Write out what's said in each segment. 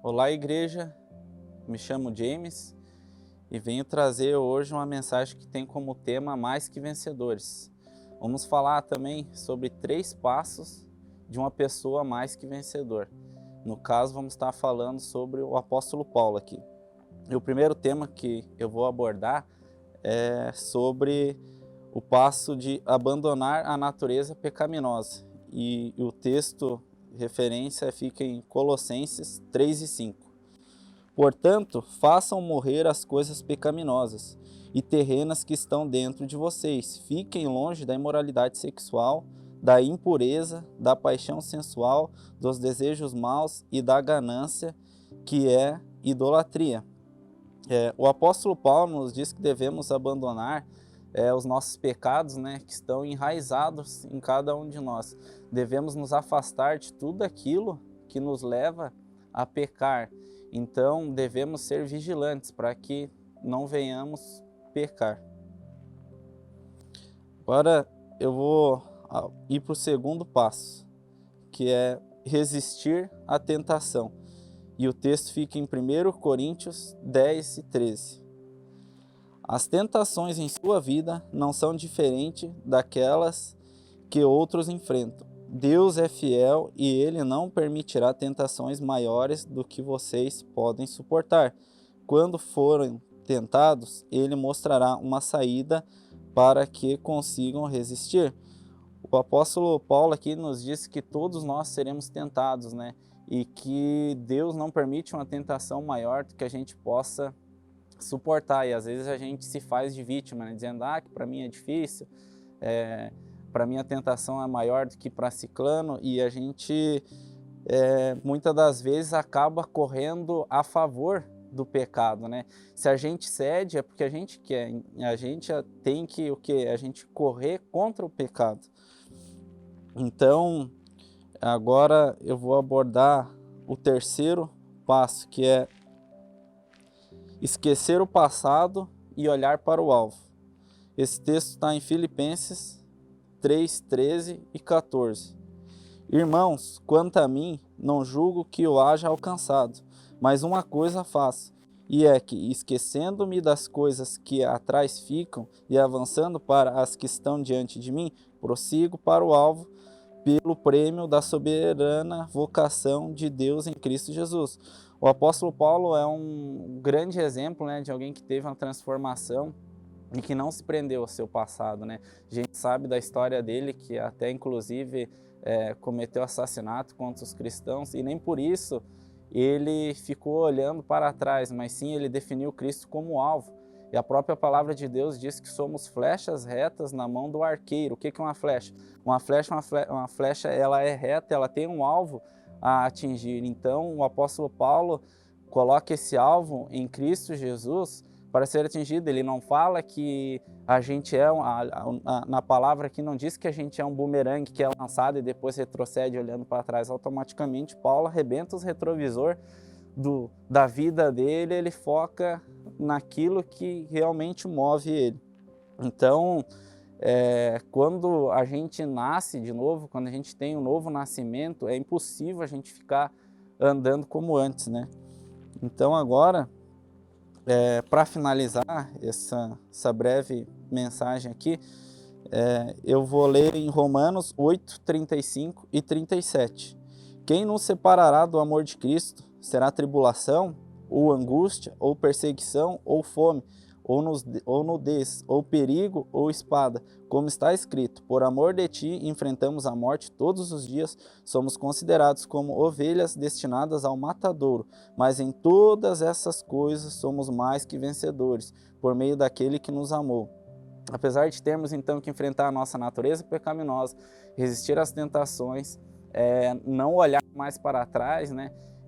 Olá, igreja. Me chamo James e venho trazer hoje uma mensagem que tem como tema Mais que Vencedores. Vamos falar também sobre 3 passos de uma pessoa mais que vencedor. No caso, vamos estar falando sobre o apóstolo Paulo aqui. E o primeiro tema que eu vou abordar é sobre o passo de abandonar a natureza pecaminosa. E o texto referência fica em Colossenses 3:5. Portanto, façam morrer as coisas pecaminosas e terrenas que estão dentro de vocês. Fiquem longe da imoralidade sexual, da impureza, da paixão sensual, dos desejos maus e da ganância, que é idolatria. O apóstolo Paulo nos diz que devemos abandonar os nossos pecados, que estão enraizados em cada um de nós. Devemos nos afastar de tudo aquilo que nos leva a pecar. Então, devemos ser vigilantes para que não venhamos pecar. Agora, eu vou ir para o segundo passo, que é resistir à tentação. E o texto fica em 1 Coríntios 10:13. As tentações em sua vida não são diferentes daquelas que outros enfrentam. Deus é fiel e Ele não permitirá tentações maiores do que vocês podem suportar. Quando forem tentados, Ele mostrará uma saída para que consigam resistir. O apóstolo Paulo aqui nos diz que todos nós seremos tentados, e que Deus não permite uma tentação maior do que a gente possa suportar. E às vezes a gente se faz de vítima, dizendo que para mim é difícil, para mim a tentação é maior do que para ciclano, e a gente muitas das vezes acaba correndo a favor do pecado, Se a gente cede é porque a gente quer, a gente tem que a gente correr contra o pecado. Então, agora eu vou abordar o terceiro passo, que é esquecer o passado e olhar para o alvo. Esse texto está em Filipenses 3:13 e 14. Irmãos, quanto a mim, não julgo que eu haja alcançado, mas uma coisa faço, e é que, esquecendo-me das coisas que atrás ficam e avançando para as que estão diante de mim, prossigo para o alvo, pelo prêmio da soberana vocação de Deus em Cristo Jesus. O apóstolo Paulo é um grande exemplo, de alguém que teve uma transformação e que não se prendeu ao seu passado, A gente sabe da história dele, que até inclusive cometeu assassinato contra os cristãos, e nem por isso ele ficou olhando para trás, mas sim ele definiu Cristo como alvo. E a própria palavra de Deus diz que somos flechas retas na mão do arqueiro. O que é uma flecha? Uma flecha, ela é reta, ela tem um alvo a atingir. Então, o apóstolo Paulo coloca esse alvo em Cristo Jesus para ser atingido. Ele não fala que a gente na palavra aqui não diz que a gente é um bumerangue que é lançado e depois retrocede olhando para trás automaticamente. Paulo arrebenta os retrovisores da vida dele, ele foca naquilo que realmente move ele. Então, quando a gente nasce de novo, quando a gente tem um novo nascimento, é impossível a gente ficar andando como antes, Então agora, para finalizar essa breve mensagem aqui, eu vou ler em Romanos 8:35 e 37. Quem nos separará do amor de Cristo? Será tribulação, ou angústia, ou perseguição, ou fome, ou nudez, ou perigo, ou espada? Como está escrito, por amor de ti enfrentamos a morte todos os dias, somos considerados como ovelhas destinadas ao matadouro, mas em todas essas coisas somos mais que vencedores, por meio daquele que nos amou. Apesar de termos então que enfrentar a nossa natureza pecaminosa, resistir às tentações, não olhar mais para trás,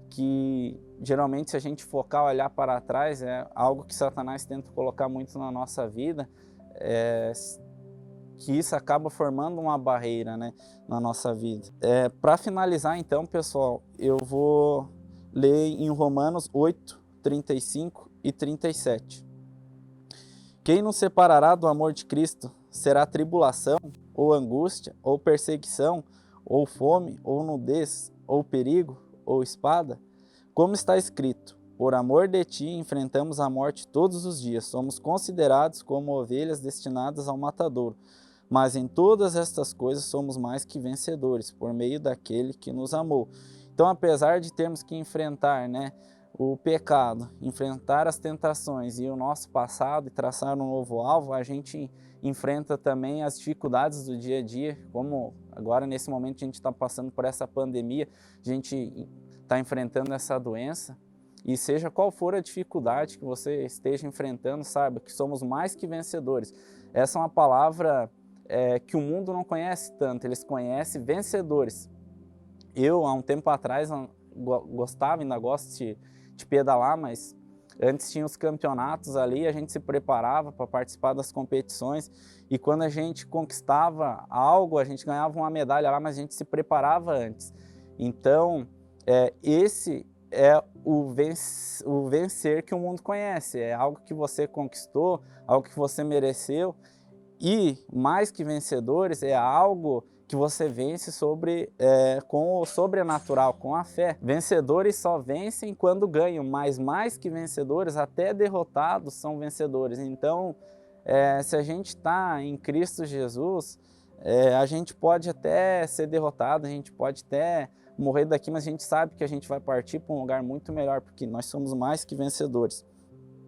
que geralmente se a gente focar olhar para trás é algo que Satanás tenta colocar muito na nossa vida, que isso acaba formando uma barreira, na nossa vida. Para finalizar então, pessoal, eu vou ler em Romanos 8:35 e 37. Quem nos separará do amor de Cristo? Será tribulação, ou angústia, ou perseguição, ou fome, ou nudez, ou perigo, ou espada? Como está escrito, por amor de ti enfrentamos a morte todos os dias, somos considerados como ovelhas destinadas ao matadouro. Mas em todas estas coisas somos mais que vencedores, por meio daquele que nos amou. Então, apesar de termos que enfrentar, né, o pecado, enfrentar as tentações e o nosso passado e traçar um novo alvo, a gente enfrenta também as dificuldades do dia a dia, como agora nesse momento a gente está passando por essa pandemia, a gente está enfrentando essa doença, e seja qual for a dificuldade que você esteja enfrentando, saiba que somos mais que vencedores. Essa é uma palavra que o mundo não conhece tanto, eles conhecem vencedores. Eu, há um tempo atrás, gostava, ainda gosto de pedalar, mas antes tinha os campeonatos ali, a gente se preparava para participar das competições, e quando a gente conquistava algo, a gente ganhava uma medalha lá, mas a gente se preparava antes. Então, esse é o vencer que o mundo conhece, é algo que você conquistou, algo que você mereceu, e mais que vencedores é algo que você vence com o sobrenatural, com a fé. Vencedores só vencem quando ganham, mas mais que vencedores, até derrotados são vencedores. Então, se a gente está em Cristo Jesus, a gente pode até ser derrotado, a gente pode até morrer daqui, mas a gente sabe que a gente vai partir para um lugar muito melhor, porque nós somos mais que vencedores.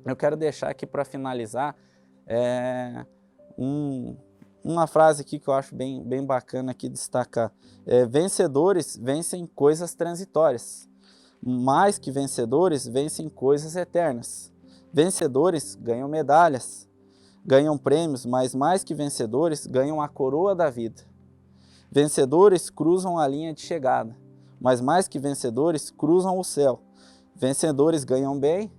Eu quero deixar aqui para finalizar uma frase aqui que eu acho bem bacana aqui destacar. Vencedores vencem coisas transitórias, mais que vencedores vencem coisas eternas. Vencedores ganham medalhas, ganham prêmios, mas mais que vencedores ganham a coroa da vida. Vencedores cruzam a linha de chegada, mas mais que vencedores cruzam o céu. Vencedores ganham bem,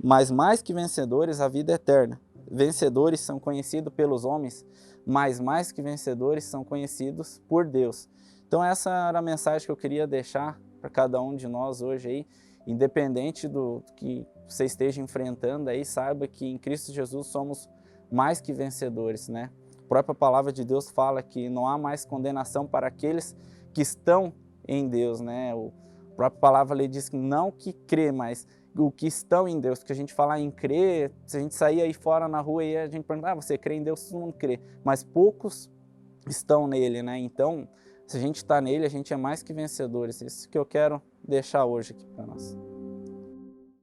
mas mais que vencedores a vida eterna. Vencedores são conhecidos pelos homens, mas mais que vencedores são conhecidos por Deus. Então essa era a mensagem que eu queria deixar para cada um de nós hoje aí, independente do que você esteja enfrentando aí, saiba que em Cristo Jesus somos mais que vencedores, né? A própria palavra de Deus fala que não há mais condenação para aqueles que estão em Deus, né? A própria palavra ali diz que não que crê, mas o que estão em Deus, que a gente fala em crer, se a gente sair aí fora na rua e a gente pergunta, você crê em Deus? Todo mundo crê, mas poucos estão nele, né? Então, se a gente está nele, a gente é mais que vencedores. Isso que eu quero deixar hoje aqui para nós.